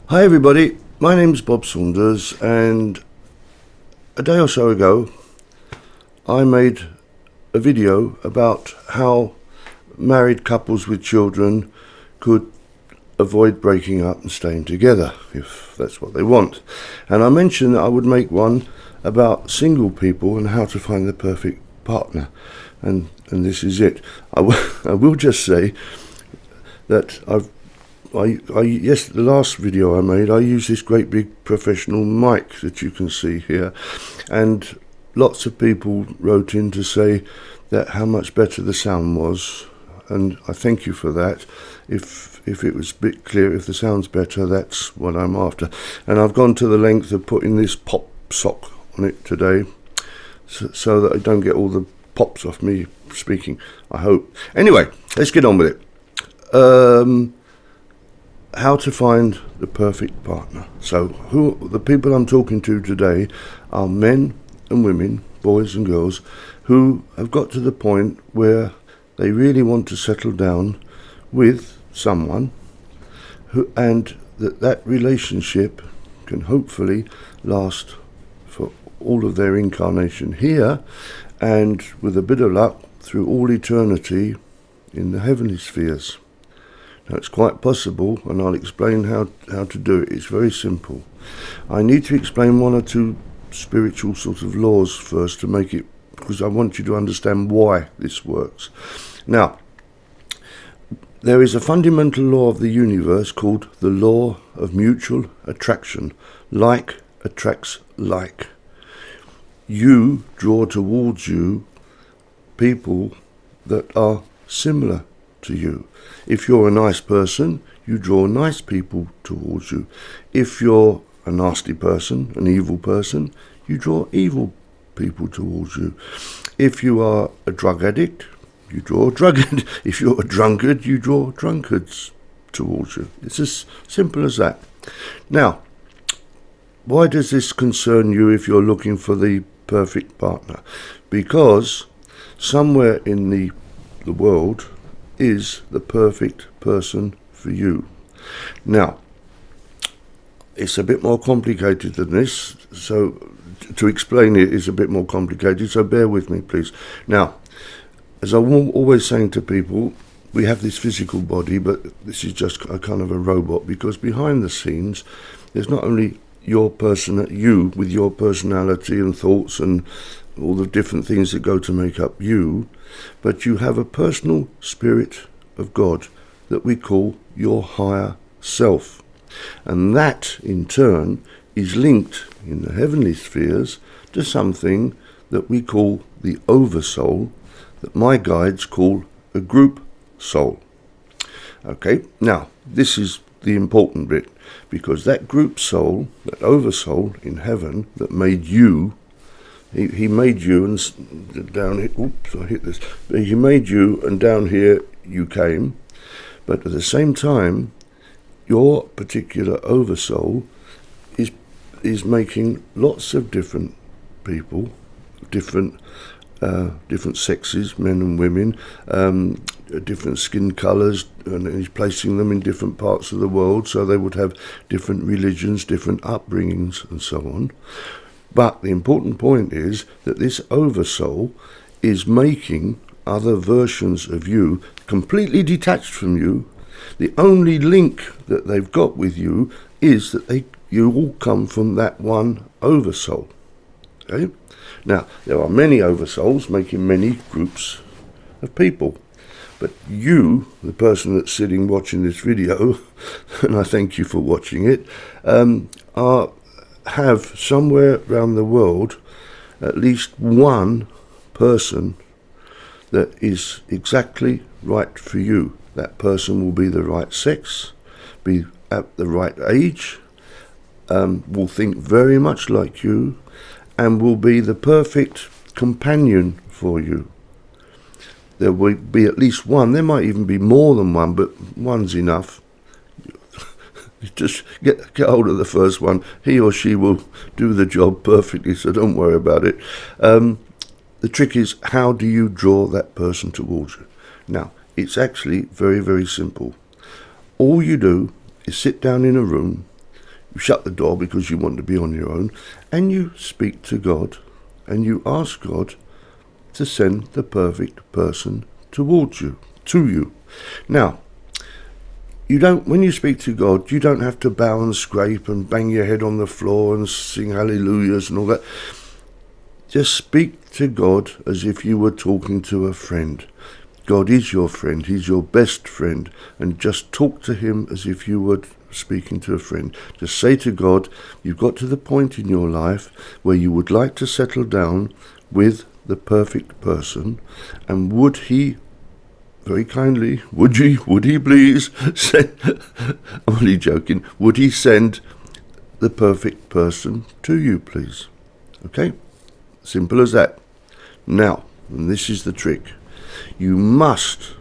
Hi everybody, my name's Bob Saunders, and a day or so ago I made a video about how married couples with children could avoid breaking up and staying together, if that's what they want. And I mentioned that I would make one about single people and how to find the perfect partner. And this is it. I will just say that the last video I made, I used this great big professional mic that you can see here, and lots of people wrote in to say that how much better the sound was, and I thank you for that. If it was a bit clear, if the sound's better, that's what I'm after. And I've gone to the length of putting this pop sock on it today, so that I don't get all the pops off me speaking, I hope. Anyway, let's get on with it. How to find the perfect partner. So the people I'm talking to today are men and women, boys and girls, who have got to the point where they really want to settle down with someone and that relationship can hopefully last for all of their incarnation here, and with a bit of luck through all eternity in the heavenly spheres. Now, it's quite possible, and I'll explain how to do it. It's very simple. I need to explain one or two spiritual sort of laws first to make it, because I want you to understand why this works. Now, there is a fundamental law of the universe called the law of mutual attraction. Like attracts like. You draw towards you people that are similar to you. If you're a nice person, you draw nice people towards you. If you're a nasty person, an evil person, you draw evil people towards you. If you are a drug addict, you draw drug addict. If you're a drunkard, you draw drunkards towards you. It's as simple as that. Now, why does this concern you if you're looking for the perfect partner? Because somewhere in the world is the perfect person for you. Now, it's a bit more complicated than this, so to explain it is a bit more complicated, so bear with me, please. Now, as I'm always saying to people, we have this physical body, but this is just a kind of a robot, because behind the scenes, there's not only you with your personality and thoughts and all the different things that go to make up you, but you have a personal spirit of God that we call your higher self. And that, in turn, is linked in the heavenly spheres to something that we call the oversoul, that my guides call a group soul. Okay, now, this is the important bit, because that group soul, that oversoul in heaven that made you, he made you, and down here, oops, I hit this. He made you, and down here you came. But at the same time, your particular oversoul is making lots of different people, different sexes, men and women, different skin colours, and he's placing them in different parts of the world, so they would have different religions, different upbringings, and so on. But the important point is that this oversoul is making other versions of you completely detached from you. The only link that they've got with you is that you all come from that one oversoul. Okay? Now, there are many oversouls making many groups of people. But you, the person that's sitting watching this video, and I thank you for watching it, have somewhere around the world at least one person that is exactly right for you. That person will be the right sex, be at the right age, will think very much like you, and will be the perfect companion for you. There will be at least one. There might even be more than one, but one's enough. Just get hold of the first one. He or she will do the job perfectly, so don't worry about it. The trick is, how do you draw that person towards you? Now, it's actually very, very simple. All you do is sit down in a room shut the door because you want to be on your own, and you speak to God, and you ask God to send the perfect person towards you, to you. Now, when you speak to God, you don't have to bow and scrape and bang your head on the floor and sing hallelujahs and all that. Just speak to God as if you were talking to a friend. God is your friend. He's your best friend. And just talk to him as if you were speaking to a friend. Just say to God, you've got to the point in your life where you would like to settle down with the perfect person, and would he, very kindly, would he please send, I'm only joking, would he send the perfect person to you, please? Okay? Simple as that. Now, and this is the trick, you must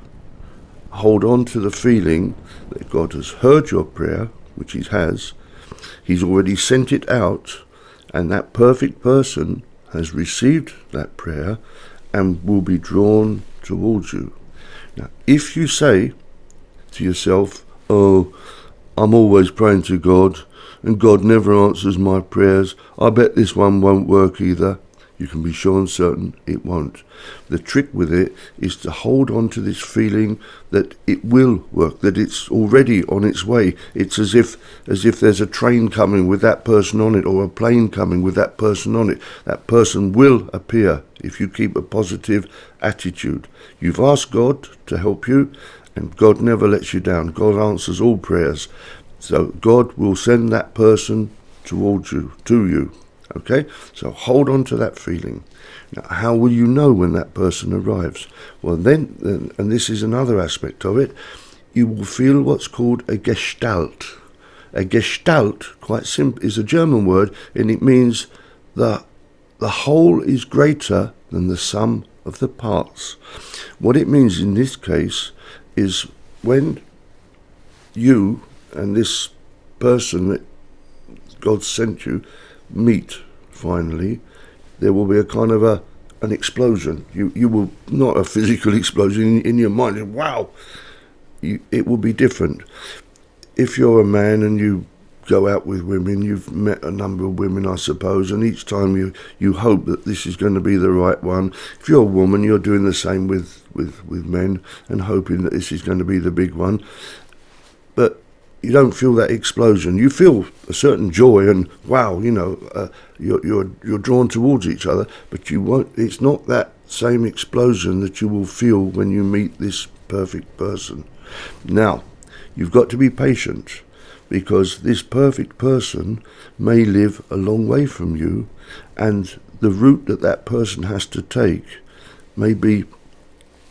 hold on to the feeling that God has heard your prayer, which he has. He's already sent it out, and that perfect person has received that prayer and will be drawn towards you. Now, if you say to yourself, oh, I'm always praying to God and God never answers my prayers, I bet this one won't work either, you can be sure and certain it won't. The trick with it is to hold on to this feeling that it will work, that it's already on its way. It's as if there's a train coming with that person on it, or a plane coming with that person on it. That person will appear if you keep a positive attitude. You've asked God to help you, and God never lets you down. God answers all prayers. So God will send that person towards you, to you. Okay, so hold on to that feeling. Now, how will you know when that person arrives? Well, then, and this is another aspect of it, you will feel what's called a Gestalt. A Gestalt, quite simple, is a German word, and it means the whole is greater than the sum of the parts. What it means in this case is when you and this person that God sent you meet finally, there will be a kind of an explosion. You will, not a physical explosion in your mind. Wow, it will be different. If you're a man and you go out with women, you've met a number of women, I suppose, and each time you hope that this is going to be the right one. If you're a woman, you're doing the same with men and hoping that this is going to be the big one. But you don't feel that explosion. You feel a certain joy and wow, you're drawn towards each other, but you won't. It's not that same explosion that you will feel when you meet this perfect person. Now, you've got to be patient, because this perfect person may live a long way from you, and the route that person has to take may be,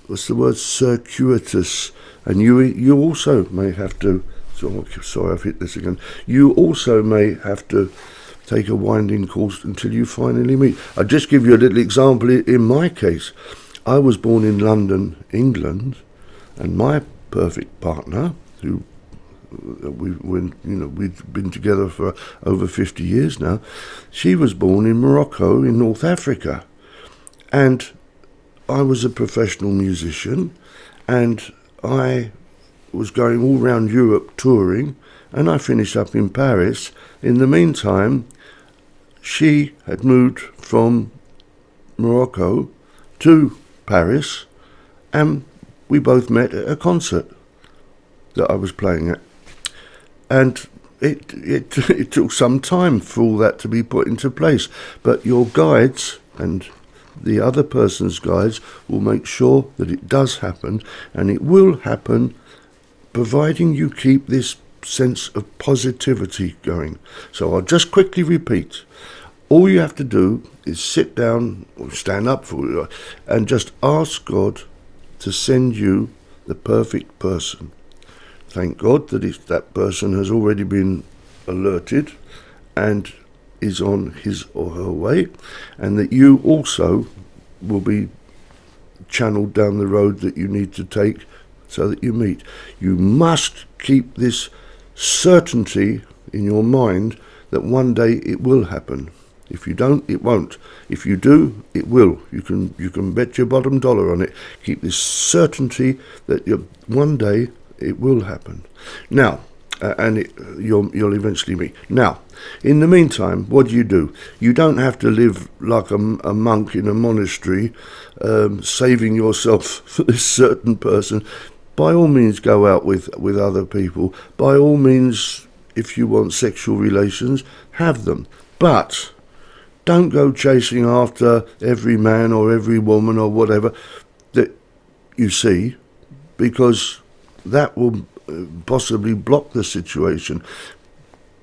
what's the word, circuitous, and you also may have to. Sorry, I've hit this again. You also may have to take a winding course until you finally meet. I'll just give you a little example. In my case, I was born in London, England, and my perfect partner, who we've been together for over 50 years now, she was born in Morocco in North Africa. And I was a professional musician, and I was going all around Europe touring, and I finished up in Paris. In the meantime, she had moved from Morocco to Paris, and we both met at a concert that I was playing at. And it took some time for all that to be put into place. But your guides and the other person's guides will make sure that it does happen, and it will happen providing you keep this sense of positivity going. So I'll just quickly repeat. All you have to do is sit down or stand up and just ask God to send you the perfect person. Thank God that that person has already been alerted and is on his or her way, and that you also will be channeled down the road that you need to take so that you meet. You must keep this certainty in your mind that one day it will happen. If you don't, it won't. If you do, it will. You can bet your bottom dollar on it. Keep this certainty that one day it will happen. Now, and you'll eventually meet. Now, in the meantime, what do? You don't have to live like a monk in a monastery, saving yourself for this certain person. By all means, go out with other people. By all means, if you want sexual relations, have them. But don't go chasing after every man or every woman or whatever that you see, because that will possibly block the situation.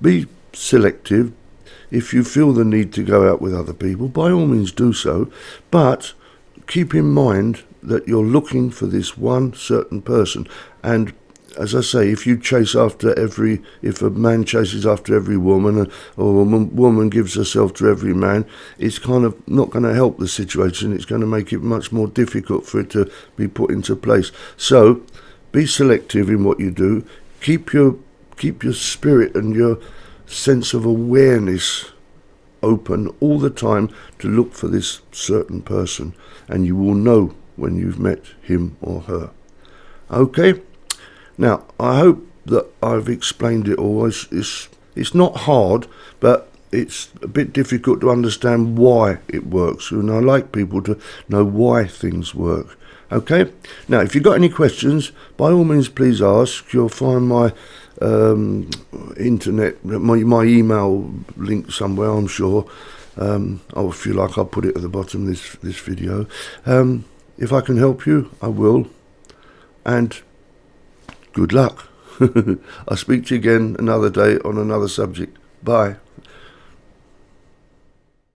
Be selective. If you feel the need to go out with other people, by all means do so, but keep in mind that you're looking for this one certain person. And as I say, if a man chases after every woman, or a woman gives herself to every man, it's kind of not going to help the situation. It's going to make it much more difficult for it to be put into place. So be selective in what you do. Keep your spirit and your sense of awareness open all the time to look for this certain person, and you will know when you've met him or her. Okay? Now, I hope that I've explained it all. It's not hard, but it's a bit difficult to understand why it works, and I like people to know why things work. Okay? Now, if you've got any questions, by all means, please ask. You'll find my internet, my email link somewhere, I'm sure. If you like, I'll put it at the bottom of this video. If I can help you, I will. And good luck. I'll speak to you again another day on another subject. Bye.